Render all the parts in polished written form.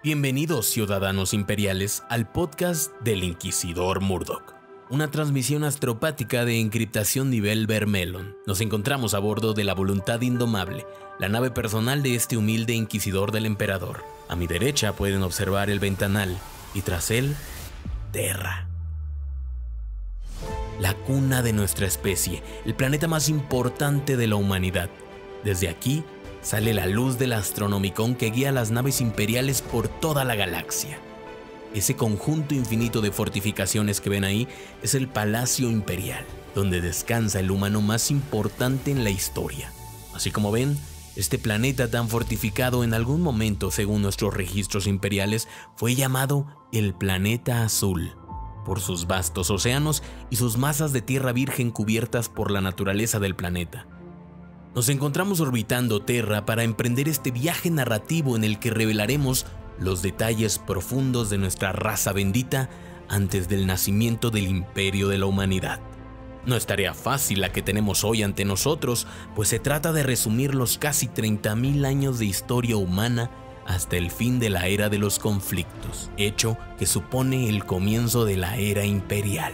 Bienvenidos, ciudadanos imperiales, al podcast del Inquisidor Murdoch, una transmisión astropática de encriptación nivel Vermelon. Nos encontramos a bordo de la Voluntad Indomable, la nave personal de este humilde Inquisidor del Emperador. A mi derecha pueden observar el ventanal y tras él, Terra. La cuna de nuestra especie, el planeta más importante de la humanidad. Desde aquí sale la luz del Astronomicon que guía las naves imperiales por toda la galaxia. Ese conjunto infinito de fortificaciones que ven ahí es el Palacio Imperial, donde descansa el humano más importante en la historia. Así como ven, este planeta tan fortificado en algún momento, según nuestros registros imperiales, fue llamado el Planeta Azul, por sus vastos océanos y sus masas de tierra virgen cubiertas por la naturaleza del planeta. Nos encontramos orbitando Terra para emprender este viaje narrativo en el que revelaremos los detalles profundos de nuestra raza bendita antes del nacimiento del imperio de la humanidad. No es tarea fácil la que tenemos hoy ante nosotros, pues se trata de resumir los casi 30.000 años de historia humana hasta el fin de la era de los conflictos, hecho que supone el comienzo de la era imperial.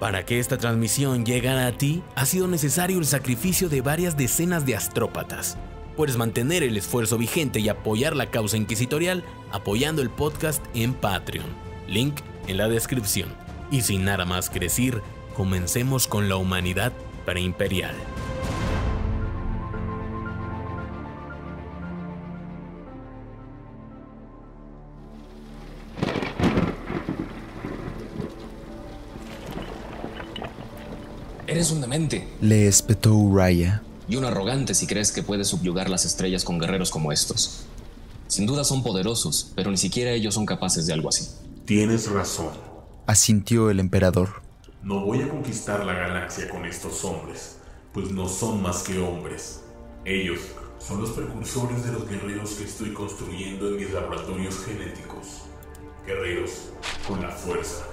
Para que esta transmisión llegara a ti, ha sido necesario el sacrificio de varias decenas de astrópatas. Puedes mantener el esfuerzo vigente y apoyar la causa inquisitorial apoyando el podcast en Patreon. Link en la descripción. Y sin nada más que decir, comencemos con la humanidad preimperial. Eres un demente. Le espetó Uraya. Y un arrogante si crees que puedes subyugar las estrellas con guerreros como estos. Sin duda son poderosos, pero ni siquiera ellos son capaces de algo así. Tienes razón. Asintió el emperador. No voy a conquistar la galaxia con estos hombres, pues no son más que hombres. Ellos son los precursores de los guerreros que estoy construyendo en mis laboratorios genéticos. Guerreros con la fuerza,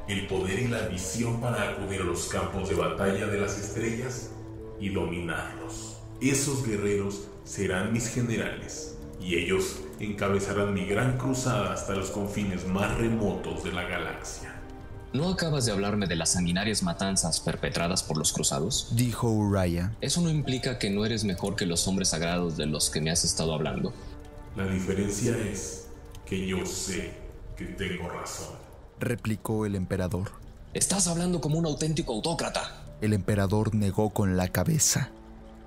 el poder y la visión para acudir a los campos de batalla de las estrellas y dominarlos. Esos guerreros serán mis generales y ellos encabezarán mi gran cruzada hasta los confines más remotos de la galaxia. ¿No acabas de hablarme de las sanguinarias matanzas perpetradas por los cruzados? Dijo Uraya. Eso no implica que no eres mejor que los hombres sagrados de los que me has estado hablando. La diferencia es que yo sé que tengo razón, replicó el emperador. Estás hablando como un auténtico autócrata. El emperador negó con la cabeza.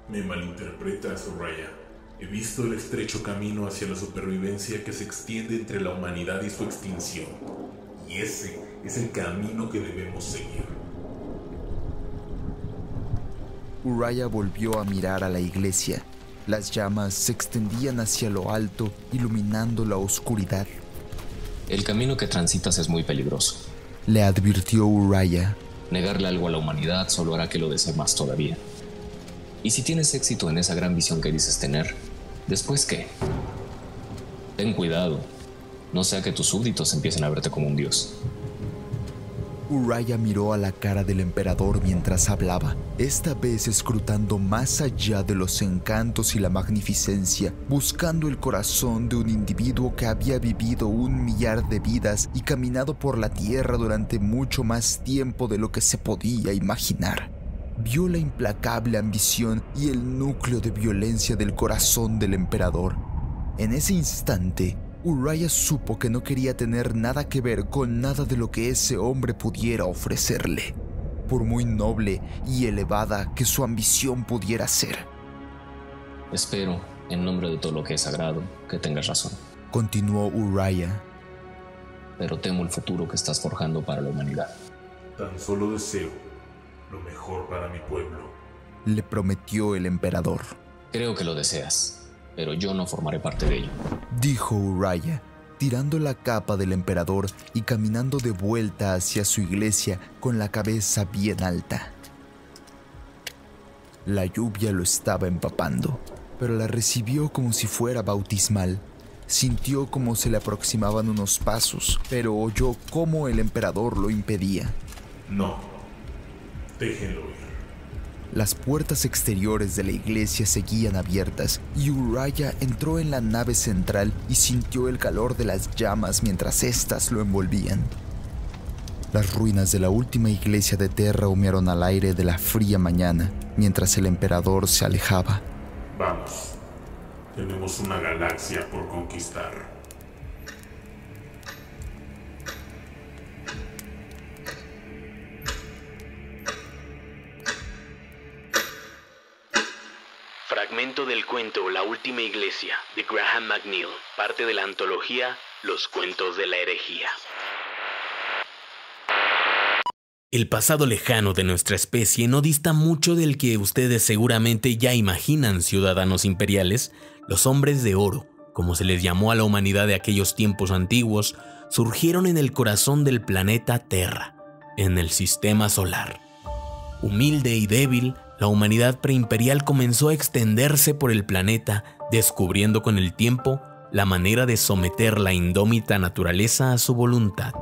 Me malinterpretas, Uraya. He visto el estrecho camino hacia la supervivencia que se extiende entre la humanidad y su extinción. Y ese es el camino que debemos seguir. Uraya volvió a mirar a la iglesia. Las llamas se extendían hacia lo alto, iluminando la oscuridad. El camino que transitas es muy peligroso, le advirtió Uraya. Negarle algo a la humanidad solo hará que lo desee más todavía. Y si tienes éxito en esa gran visión que dices tener, ¿después qué? Ten cuidado, no sea que tus súbditos empiecen a verte como un dios. Uraya miró a la cara del emperador mientras hablaba, esta vez escrutando más allá de los encantos y la magnificencia, buscando el corazón de un individuo que había vivido 1 millar de vidas y caminado por la tierra durante mucho más tiempo de lo que se podía imaginar. Vio la implacable ambición y el núcleo de violencia del corazón del emperador. En ese instante, Uraya supo que no quería tener nada que ver con nada de lo que ese hombre pudiera ofrecerle, por muy noble y elevada que su ambición pudiera ser. Espero, en nombre de todo lo que es sagrado, que tengas razón. Continuó Uraya. Pero temo el futuro que estás forjando para la humanidad. Tan solo deseo lo mejor para mi pueblo, le prometió el emperador. Creo que lo deseas, pero yo no formaré parte de ello, dijo Uraya, tirando la capa del emperador y caminando de vuelta hacia su iglesia con la cabeza bien alta. La lluvia lo estaba empapando, pero la recibió como si fuera bautismal. Sintió como se le aproximaban unos pasos, pero oyó cómo el emperador lo impedía. No, déjenlo ir. Las puertas exteriores de la iglesia seguían abiertas y Uriah entró en la nave central y sintió el calor de las llamas mientras éstas lo envolvían. Las ruinas de la última iglesia de Terra humearon al aire de la fría mañana mientras el emperador se alejaba. Vamos, tenemos una galaxia por conquistar. Fragmento del cuento La última iglesia de Graham McNeill, parte de la antología Los cuentos de la herejía. El pasado lejano de nuestra especie no dista mucho del que ustedes seguramente ya imaginan, ciudadanos imperiales. Los hombres de oro, como se les llamó a la humanidad de aquellos tiempos antiguos, surgieron en el corazón del planeta Terra, en el sistema solar. Humilde y débil, la humanidad preimperial comenzó a extenderse por el planeta, descubriendo con el tiempo la manera de someter la indómita naturaleza a su voluntad.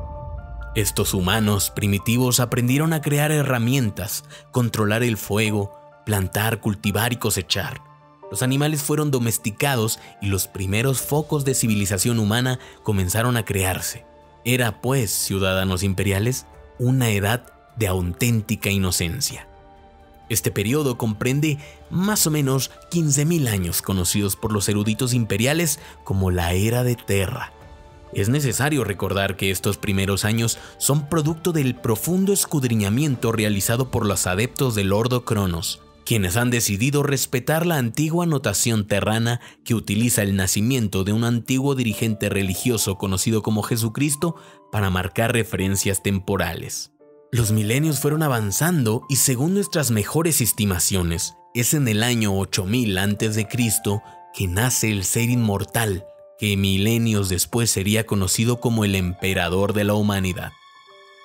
Estos humanos primitivos aprendieron a crear herramientas, controlar el fuego, plantar, cultivar y cosechar. Los animales fueron domesticados y los primeros focos de civilización humana comenzaron a crearse. Era, pues, ciudadanos imperiales, una edad de auténtica inocencia. Este periodo comprende más o menos 15.000 años conocidos por los eruditos imperiales como la Era de Terra. Es necesario recordar que estos primeros años son producto del profundo escudriñamiento realizado por los adeptos del Ordo Cronos, quienes han decidido respetar la antigua notación terrana que utiliza el nacimiento de un antiguo dirigente religioso conocido como Jesucristo para marcar referencias temporales. Los milenios fueron avanzando y según nuestras mejores estimaciones, es en el año 8000 a.C. que nace el ser inmortal, que milenios después sería conocido como el emperador de la humanidad.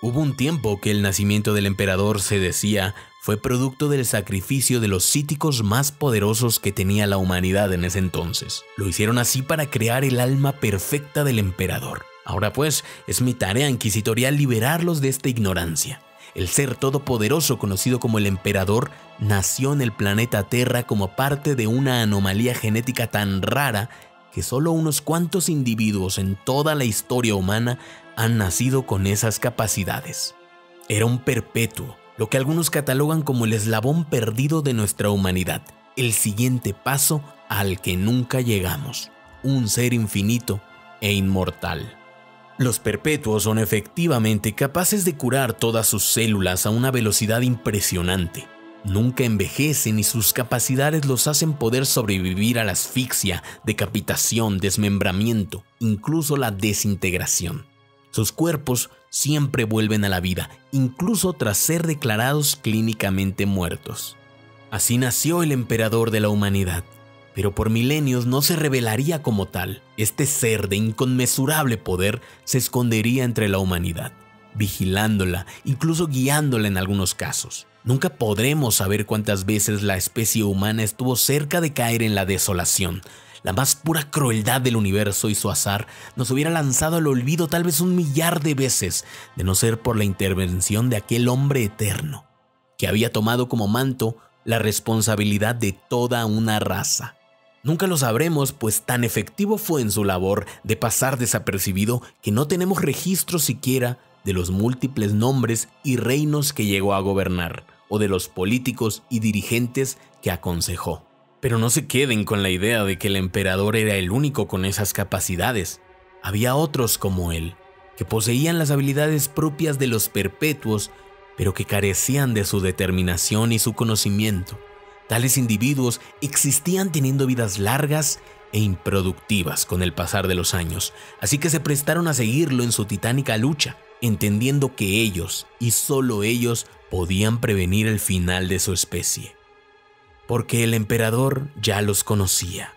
Hubo un tiempo que el nacimiento del emperador, se decía, fue producto del sacrificio de los cíticos más poderosos que tenía la humanidad en ese entonces. Lo hicieron así para crear el alma perfecta del emperador. Ahora pues, es mi tarea inquisitorial liberarlos de esta ignorancia. El ser todopoderoso conocido como el emperador nació en el planeta Terra como parte de una anomalía genética tan rara que solo unos cuantos individuos en toda la historia humana han nacido con esas capacidades. Era un perpetuo, lo que algunos catalogan como el eslabón perdido de nuestra humanidad, el siguiente paso al que nunca llegamos, un ser infinito e inmortal. Los perpetuos son efectivamente capaces de curar todas sus células a una velocidad impresionante. Nunca envejecen y sus capacidades los hacen poder sobrevivir a la asfixia, decapitación, desmembramiento, incluso la desintegración. Sus cuerpos siempre vuelven a la vida, incluso tras ser declarados clínicamente muertos. Así nació el emperador de la humanidad, pero por milenios no se revelaría como tal. Este ser de inconmensurable poder se escondería entre la humanidad, vigilándola, incluso guiándola en algunos casos. Nunca podremos saber cuántas veces la especie humana estuvo cerca de caer en la desolación. La más pura crueldad del universo y su azar nos hubiera lanzado al olvido tal vez 1 millar de veces, de no ser por la intervención de aquel hombre eterno, que había tomado como manto la responsabilidad de toda una raza. Nunca lo sabremos, pues tan efectivo fue en su labor de pasar desapercibido que no tenemos registro siquiera de los múltiples nombres y reinos que llegó a gobernar, o de los políticos y dirigentes que aconsejó. Pero no se queden con la idea de que el emperador era el único con esas capacidades. Había otros como él, que poseían las habilidades propias de los perpetuos, pero que carecían de su determinación y su conocimiento. Tales individuos existían teniendo vidas largas e improductivas con el pasar de los años, así que se prestaron a seguirlo en su titánica lucha, entendiendo que ellos, y solo ellos, podían prevenir el final de su especie. Porque el emperador ya los conocía.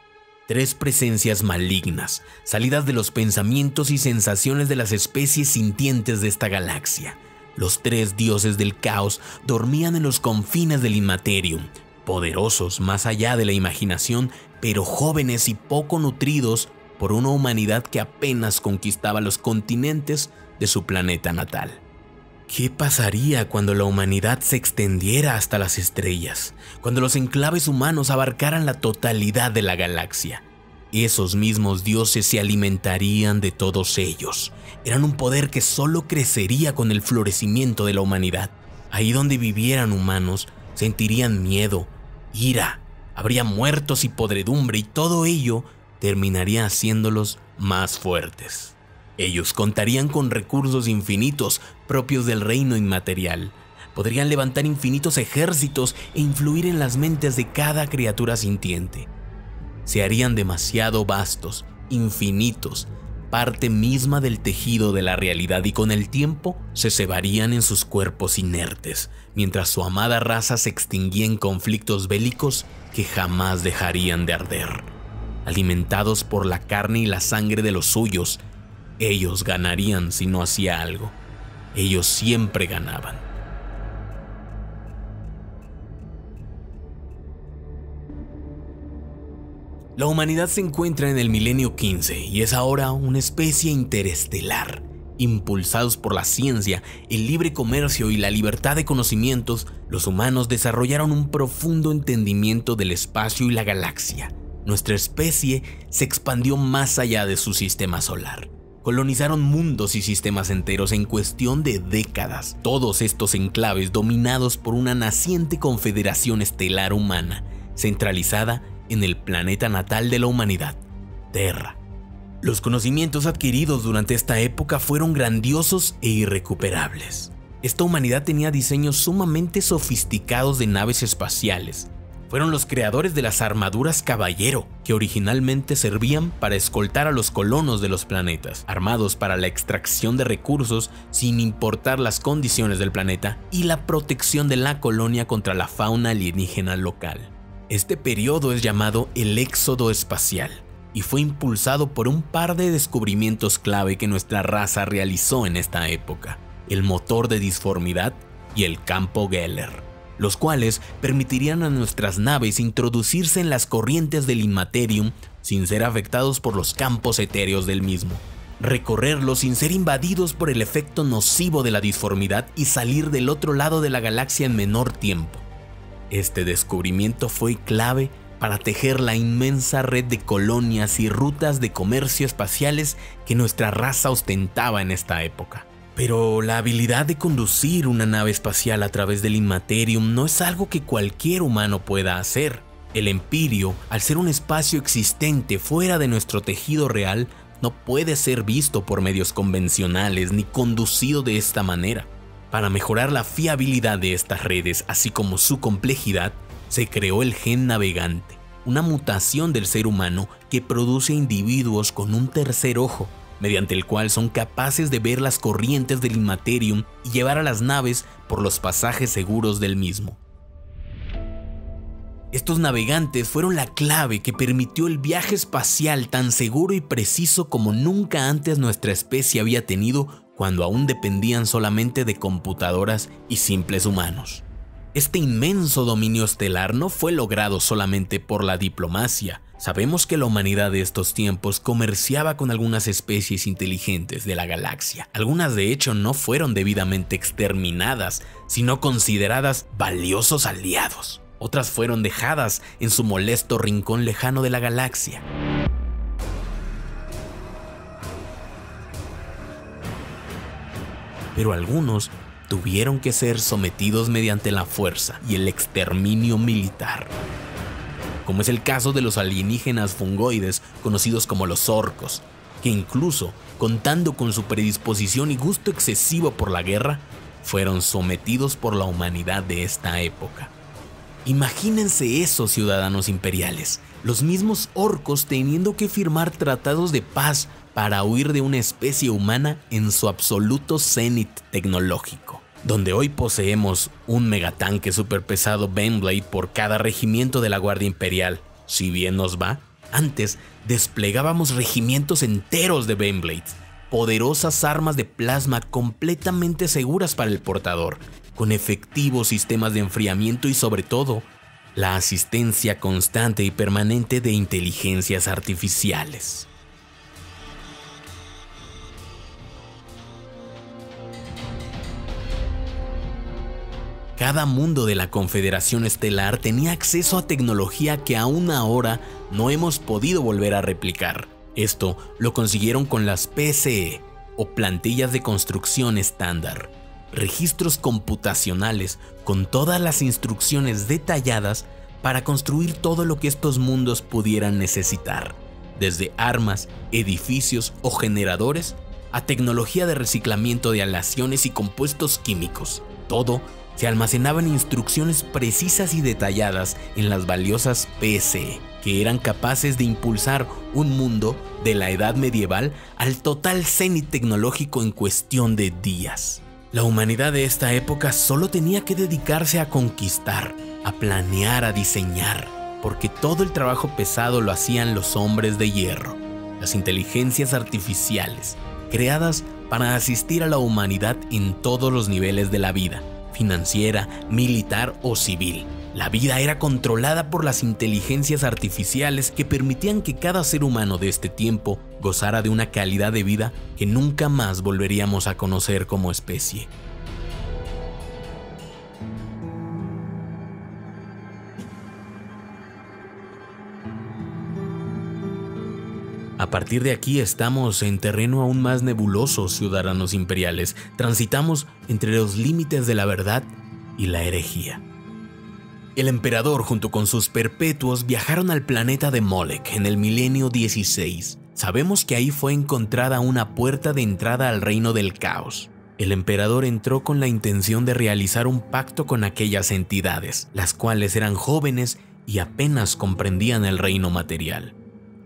3 presencias malignas, salidas de los pensamientos y sensaciones de las especies sintientes de esta galaxia. Los 3 dioses del caos dormían en los confines del Inmaterium, poderosos más allá de la imaginación, pero jóvenes y poco nutridos por una humanidad que apenas conquistaba los continentes de su planeta natal. ¿Qué pasaría cuando la humanidad se extendiera hasta las estrellas? Cuando los enclaves humanos abarcaran la totalidad de la galaxia. Esos mismos dioses se alimentarían de todos ellos. Eran un poder que solo crecería con el florecimiento de la humanidad. Ahí donde vivieran humanos, sentirían miedo, ira, habría muertos y podredumbre, y todo ello terminaría haciéndolos más fuertes. Ellos contarían con recursos infinitos propios del reino inmaterial. Podrían levantar infinitos ejércitos e influir en las mentes de cada criatura sintiente. Se harían demasiado vastos, infinitos, parte misma del tejido de la realidad, y con el tiempo se cebarían en sus cuerpos inertes, mientras su amada raza se extinguía en conflictos bélicos que jamás dejarían de arder. Alimentados por la carne y la sangre de los suyos, ellos ganarían si no hacía algo. Ellos siempre ganaban. La humanidad se encuentra en el milenio 15 y es ahora una especie interestelar. Impulsados por la ciencia, el libre comercio y la libertad de conocimientos, los humanos desarrollaron un profundo entendimiento del espacio y la galaxia. Nuestra especie se expandió más allá de su sistema solar. Colonizaron mundos y sistemas enteros en cuestión de décadas. Todos estos enclaves dominados por una naciente confederación estelar humana, centralizada en el planeta natal de la humanidad, Terra. Los conocimientos adquiridos durante esta época fueron grandiosos e irrecuperables. Esta humanidad tenía diseños sumamente sofisticados de naves espaciales. Fueron los creadores de las armaduras caballero, que originalmente servían para escoltar a los colonos de los planetas, armados para la extracción de recursos sin importar las condiciones del planeta, y la protección de la colonia contra la fauna alienígena local. Este periodo es llamado el éxodo espacial y fue impulsado por un par de descubrimientos clave que nuestra raza realizó en esta época: el motor de disformidad y el campo Geller, los cuales permitirían a nuestras naves introducirse en las corrientes del Inmaterium sin ser afectados por los campos etéreos del mismo, recorrerlo sin ser invadidos por el efecto nocivo de la disformidad y salir del otro lado de la galaxia en menor tiempo. Este descubrimiento fue clave para tejer la inmensa red de colonias y rutas de comercio espaciales que nuestra raza ostentaba en esta época. Pero la habilidad de conducir una nave espacial a través del Inmaterium no es algo que cualquier humano pueda hacer. El Empirio, al ser un espacio existente fuera de nuestro tejido real, no puede ser visto por medios convencionales ni conducido de esta manera. Para mejorar la fiabilidad de estas redes, así como su complejidad, se creó el gen navegante, una mutación del ser humano que produce individuos con un tercer ojo, mediante el cual son capaces de ver las corrientes del Inmaterium y llevar a las naves por los pasajes seguros del mismo. Estos navegantes fueron la clave que permitió el viaje espacial tan seguro y preciso como nunca antes nuestra especie había tenido, cuando aún dependían solamente de computadoras y simples humanos. Este inmenso dominio estelar no fue logrado solamente por la diplomacia. Sabemos que la humanidad de estos tiempos comerciaba con algunas especies inteligentes de la galaxia. Algunas de hecho no fueron debidamente exterminadas, sino consideradas valiosos aliados. Otras fueron dejadas en su molesto rincón lejano de la galaxia. Pero algunos tuvieron que ser sometidos mediante la fuerza y el exterminio militar, como es el caso de los alienígenas fungoides conocidos como los orcos, que incluso, contando con su predisposición y gusto excesivo por la guerra, fueron sometidos por la humanidad de esta época. Imagínense eso, ciudadanos imperiales, los mismos orcos teniendo que firmar tratados de paz para huir de una especie humana en su absoluto cenit tecnológico, donde hoy poseemos un megatanque superpesado Baneblade por cada regimiento de la Guardia Imperial. Si bien nos va, antes desplegábamos regimientos enteros de Baneblades, poderosas armas de plasma completamente seguras para el portador, con efectivos sistemas de enfriamiento y sobre todo, la asistencia constante y permanente de inteligencias artificiales. Cada mundo de la Confederación Estelar tenía acceso a tecnología que aún ahora no hemos podido volver a replicar. Esto lo consiguieron con las PCE, o plantillas de construcción estándar, registros computacionales con todas las instrucciones detalladas para construir todo lo que estos mundos pudieran necesitar, desde armas, edificios o generadores a tecnología de reciclamiento de aleaciones y compuestos químicos. Todo se almacenaba en instrucciones precisas y detalladas en las valiosas PCE, que eran capaces de impulsar un mundo de la edad medieval al total cenit tecnológico en cuestión de días. La humanidad de esta época solo tenía que dedicarse a conquistar, a planear, a diseñar, porque todo el trabajo pesado lo hacían los hombres de hierro, las inteligencias artificiales, creadas para asistir a la humanidad en todos los niveles de la vida, financiera, militar o civil. La vida era controlada por las inteligencias artificiales que permitían que cada ser humano de este tiempo gozara de una calidad de vida que nunca más volveríamos a conocer como especie. A partir de aquí estamos en terreno aún más nebuloso, ciudadanos imperiales. Transitamos entre los límites de la verdad y la herejía. El emperador junto con sus perpetuos viajaron al planeta de Molech en el milenio 16. Sabemos que ahí fue encontrada una puerta de entrada al reino del caos. El emperador entró con la intención de realizar un pacto con aquellas entidades, las cuales eran jóvenes y apenas comprendían el reino material.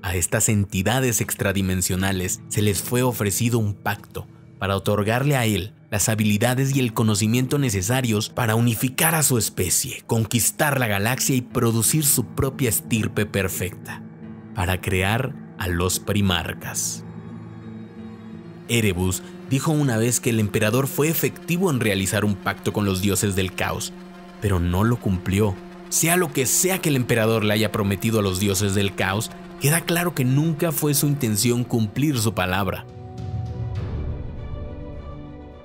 A estas entidades extradimensionales se les fue ofrecido un pacto para otorgarle a él las habilidades y el conocimiento necesarios para unificar a su especie, conquistar la galaxia y producir su propia estirpe perfecta, para crear a los primarcas. Erebus dijo una vez que el emperador fue efectivo en realizar un pacto con los dioses del caos, pero no lo cumplió. Sea lo que sea que el emperador le haya prometido a los dioses del caos, queda claro que nunca fue su intención cumplir su palabra.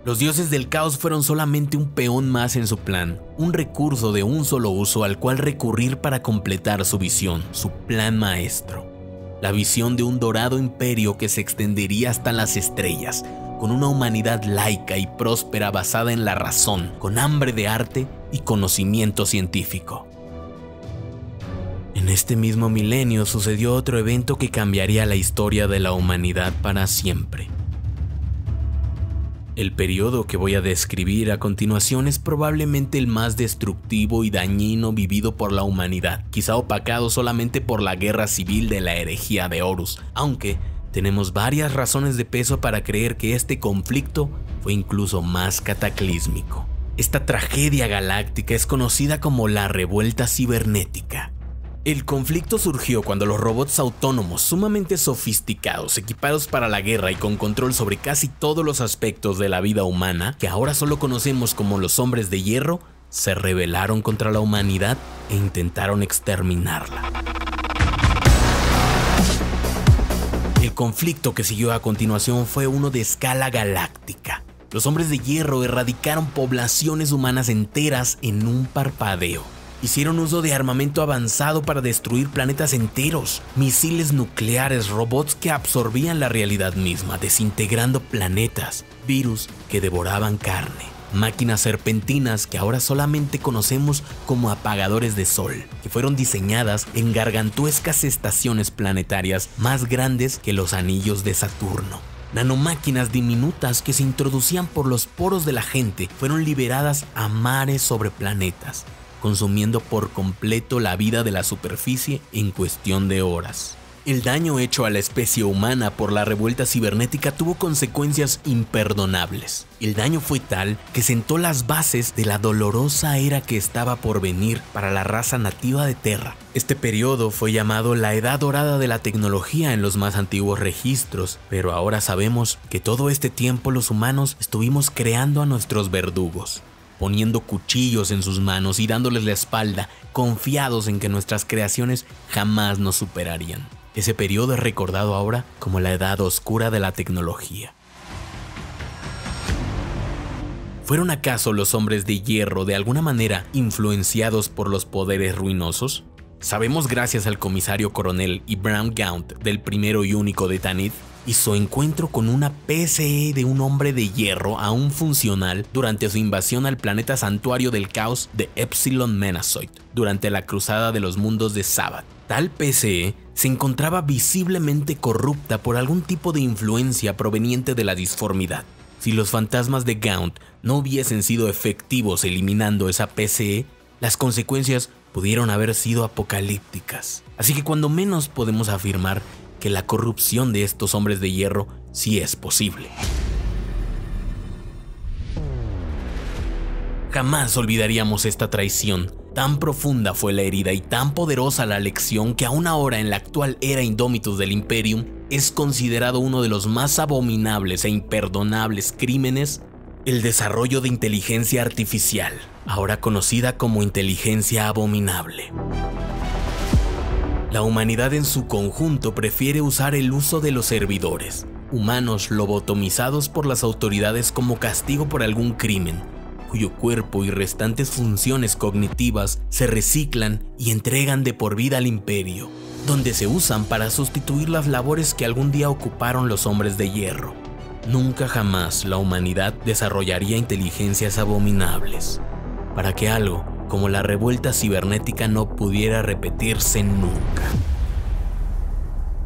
Los dioses del caos fueron solamente un peón más en su plan, un recurso de un solo uso al cual recurrir para completar su visión, su plan maestro. La visión de un dorado imperio que se extendería hasta las estrellas, con una humanidad laica y próspera basada en la razón, con hambre de arte y conocimiento científico. En este mismo milenio sucedió otro evento que cambiaría la historia de la humanidad para siempre. El periodo que voy a describir a continuación es probablemente el más destructivo y dañino vivido por la humanidad, quizá opacado solamente por la guerra civil de la herejía de Horus, aunque tenemos varias razones de peso para creer que este conflicto fue incluso más cataclísmico. Esta tragedia galáctica es conocida como la Revuelta Cibernética. El conflicto surgió cuando los robots autónomos sumamente sofisticados, equipados para la guerra y con control sobre casi todos los aspectos de la vida humana, que ahora solo conocemos como los hombres de hierro, se rebelaron contra la humanidad e intentaron exterminarla. El conflicto que siguió a continuación fue uno de escala galáctica. Los hombres de hierro erradicaron poblaciones humanas enteras en un parpadeo. Hicieron uso de armamento avanzado para destruir planetas enteros, misiles nucleares, robots que absorbían la realidad misma, desintegrando planetas, virus que devoraban carne, máquinas serpentinas que ahora solamente conocemos como apagadores de sol, que fueron diseñadas en gargantuescas estaciones planetarias más grandes que los anillos de Saturno. Nanomáquinas diminutas que se introducían por los poros de la gente fueron liberadas a mares sobre planetas, consumiendo por completo la vida de la superficie en cuestión de horas. El daño hecho a la especie humana por la revuelta cibernética tuvo consecuencias imperdonables. El daño fue tal que sentó las bases de la dolorosa era que estaba por venir para la raza nativa de Terra. Este periodo fue llamado la Edad Dorada de la Tecnología en los más antiguos registros, pero ahora sabemos que todo este tiempo los humanos estuvimos creando a nuestros verdugos, poniendo cuchillos en sus manos y dándoles la espalda, confiados en que nuestras creaciones jamás nos superarían. Ese periodo es recordado ahora como la Edad Oscura de la Tecnología. ¿Fueron acaso los hombres de hierro de alguna manera influenciados por los poderes ruinosos? Sabemos gracias al comisario coronel Ibrahim Gaunt del primero y único de Tanith y su encuentro con una PCE de un hombre de hierro aún funcional durante su invasión al planeta santuario del caos de Epsilon Menazoid durante la cruzada de los mundos de Sabbath. Tal PCE se encontraba visiblemente corrupta por algún tipo de influencia proveniente de la disformidad. Si los fantasmas de Gaunt no hubiesen sido efectivos eliminando esa PCE, las consecuencias pudieron haber sido apocalípticas. Así que cuando menos podemos afirmar que la corrupción de estos hombres de hierro sí es posible. Jamás olvidaríamos esta traición. Tan profunda fue la herida y tan poderosa la lección que aún ahora en la actual era Indomitus del Imperium es considerado uno de los más abominables e imperdonables crímenes el desarrollo de inteligencia artificial, ahora conocida como inteligencia abominable. La humanidad en su conjunto prefiere usar el uso de los servidores, humanos lobotomizados por las autoridades como castigo por algún crimen, cuyo cuerpo y restantes funciones cognitivas se reciclan y entregan de por vida al imperio, donde se usan para sustituir las labores que algún día ocuparon los hombres de hierro. Nunca jamás la humanidad desarrollaría inteligencias abominables, para que algo como la revuelta cibernética no pudiera repetirse nunca.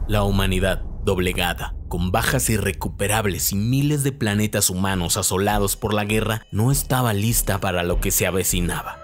La humanidad, doblegada, con bajas irrecuperables y miles de planetas humanos asolados por la guerra, no estaba lista para lo que se avecinaba.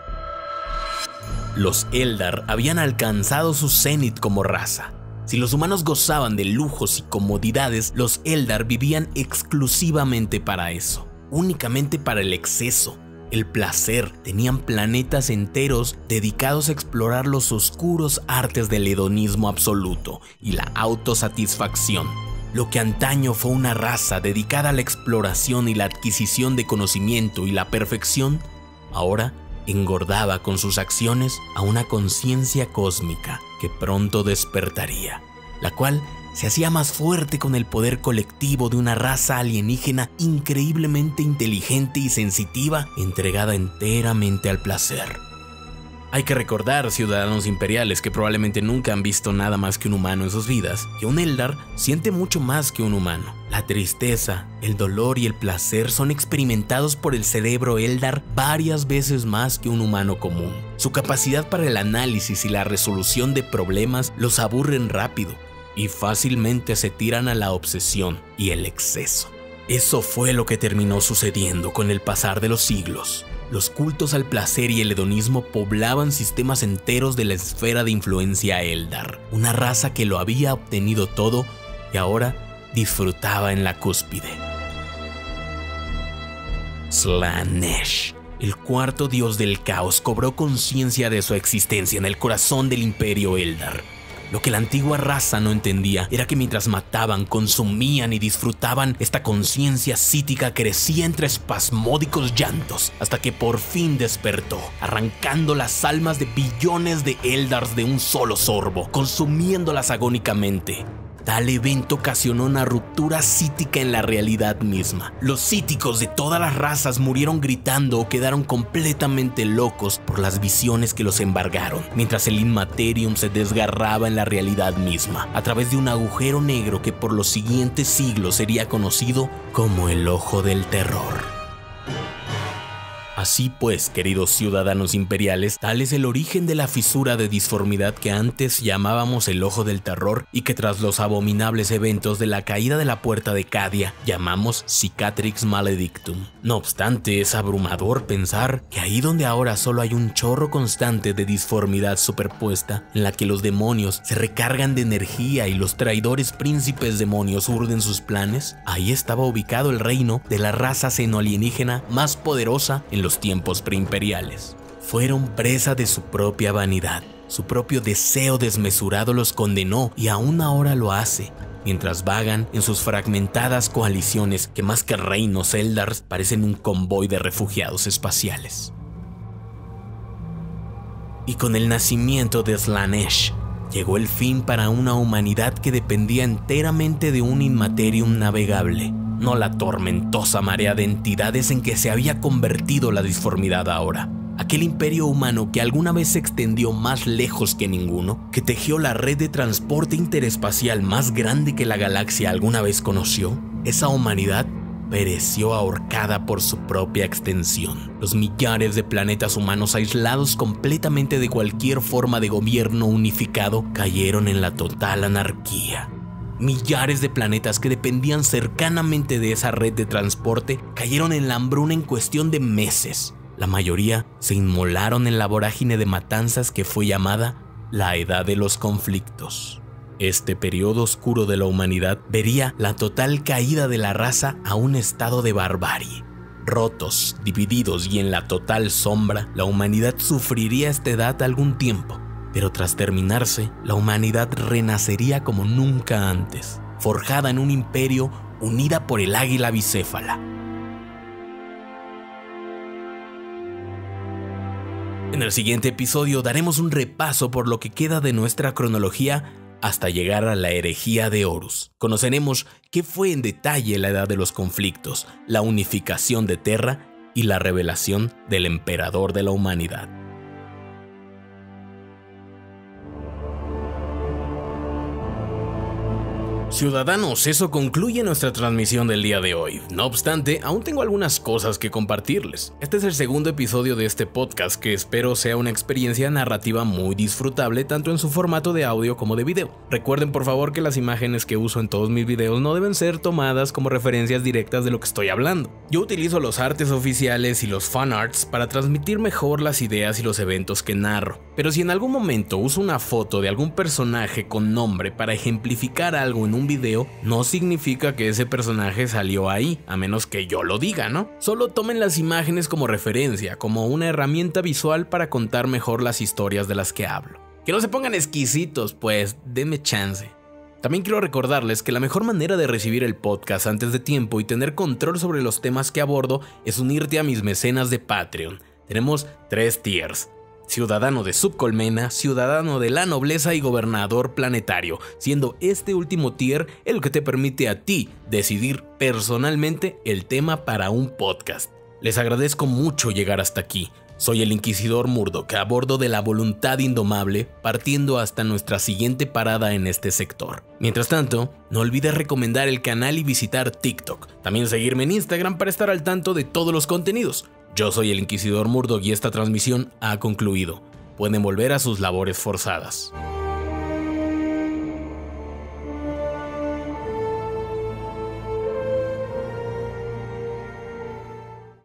Los Eldar habían alcanzado su cenit como raza. Si los humanos gozaban de lujos y comodidades, los Eldar vivían exclusivamente para eso, únicamente para el exceso, el placer. Tenían planetas enteros dedicados a explorar los oscuros artes del hedonismo absoluto y la autosatisfacción. Lo que antaño fue una raza dedicada a la exploración y la adquisición de conocimiento y la perfección, ahora engordaba con sus acciones a una conciencia cósmica que pronto despertaría, la cual se hacía más fuerte con el poder colectivo de una raza alienígena increíblemente inteligente y sensitiva, entregada enteramente al placer. Hay que recordar, ciudadanos imperiales que probablemente nunca han visto nada más que un humano en sus vidas, que un Eldar siente mucho más que un humano. La tristeza, el dolor y el placer son experimentados por el cerebro Eldar varias veces más que un humano común. Su capacidad para el análisis y la resolución de problemas los aburren rápido y fácilmente se tiran a la obsesión y el exceso. Eso fue lo que terminó sucediendo con el pasar de los siglos. Los cultos al placer y el hedonismo poblaban sistemas enteros de la esfera de influencia Eldar, una raza que lo había obtenido todo y ahora disfrutaba en la cúspide. Slaanesh, el cuarto dios del caos, cobró conciencia de su existencia en el corazón del imperio Eldar. Lo que la antigua raza no entendía era que mientras mataban, consumían y disfrutaban, esta conciencia psítica crecía entre espasmódicos llantos hasta que por fin despertó, arrancando las almas de billones de Eldars de un solo sorbo, consumiéndolas agónicamente. Tal evento ocasionó una ruptura psítica en la realidad misma. Los psíticos de todas las razas murieron gritando o quedaron completamente locos por las visiones que los embargaron, mientras el Inmaterium se desgarraba en la realidad misma, a través de un agujero negro que por los siguientes siglos sería conocido como el Ojo del Terror. Así pues, queridos ciudadanos imperiales, tal es el origen de la fisura de disformidad que antes llamábamos el Ojo del Terror y que tras los abominables eventos de la caída de la Puerta de Cadia llamamos Cicatrix Maledictum. No obstante, es abrumador pensar que ahí donde ahora solo hay un chorro constante de disformidad superpuesta, en la que los demonios se recargan de energía y los traidores príncipes demonios urden sus planes, ahí estaba ubicado el reino de la raza xenoalienígena más poderosa en los tiempos preimperiales. Fueron presa de su propia vanidad. Su propio deseo desmesurado los condenó y aún ahora lo hace, mientras vagan en sus fragmentadas coaliciones que más que reinos Eldars parecen un convoy de refugiados espaciales. Y con el nacimiento de Slaanesh llegó el fin para una humanidad que dependía enteramente de un Inmaterium navegable, no la tormentosa marea de entidades en que se había convertido la disformidad ahora. Aquel imperio humano que alguna vez se extendió más lejos que ninguno, que tejió la red de transporte interespacial más grande que la galaxia alguna vez conoció, esa humanidad pereció ahorcada por su propia extensión. Los millares de planetas humanos aislados completamente de cualquier forma de gobierno unificado cayeron en la total anarquía. Millares de planetas que dependían cercanamente de esa red de transporte cayeron en la hambruna en cuestión de meses. La mayoría se inmolaron en la vorágine de matanzas que fue llamada la Edad de los Conflictos. Este periodo oscuro de la humanidad vería la total caída de la raza a un estado de barbarie. Rotos, divididos y en la total sombra, la humanidad sufriría esta edad algún tiempo, pero tras terminarse, la humanidad renacería como nunca antes, forjada en un imperio unida por el águila bicéfala. En el siguiente episodio daremos un repaso por lo que queda de nuestra cronología hasta llegar a la herejía de Horus. Conoceremos qué fue en detalle la Edad de los Conflictos, la unificación de Terra y la revelación del emperador de la humanidad. Ciudadanos, eso concluye nuestra transmisión del día de hoy. No obstante, aún tengo algunas cosas que compartirles. Este es el segundo episodio de este podcast que espero sea una experiencia narrativa muy disfrutable tanto en su formato de audio como de video. Recuerden por favor que las imágenes que uso en todos mis videos no deben ser tomadas como referencias directas de lo que estoy hablando. Yo utilizo los artes oficiales y los fanarts para transmitir mejor las ideas y los eventos que narro. Pero si en algún momento uso una foto de algún personaje con nombre para ejemplificar algo en un video, no significa que ese personaje salió ahí, a menos que yo lo diga, ¿no? Solo tomen las imágenes como referencia, como una herramienta visual para contar mejor las historias de las que hablo. Que no se pongan exquisitos, pues, denme chance. También quiero recordarles que la mejor manera de recibir el podcast antes de tiempo y tener control sobre los temas que abordo es unirte a mis mecenas de Patreon. Tenemos 3 tiers. Ciudadano de Subcolmena, Ciudadano de la Nobleza y Gobernador Planetario, siendo este último tier el que te permite a ti decidir personalmente el tema para un podcast. Les agradezco mucho llegar hasta aquí. Soy el Inquisidor Murdoch a bordo de la voluntad indomable, partiendo hasta nuestra siguiente parada en este sector. Mientras tanto, no olvides recomendar el canal y visitar TikTok. También seguirme en Instagram para estar al tanto de todos los contenidos. Yo soy el Inquisidor Murdoch y esta transmisión ha concluido. Pueden volver a sus labores forzadas.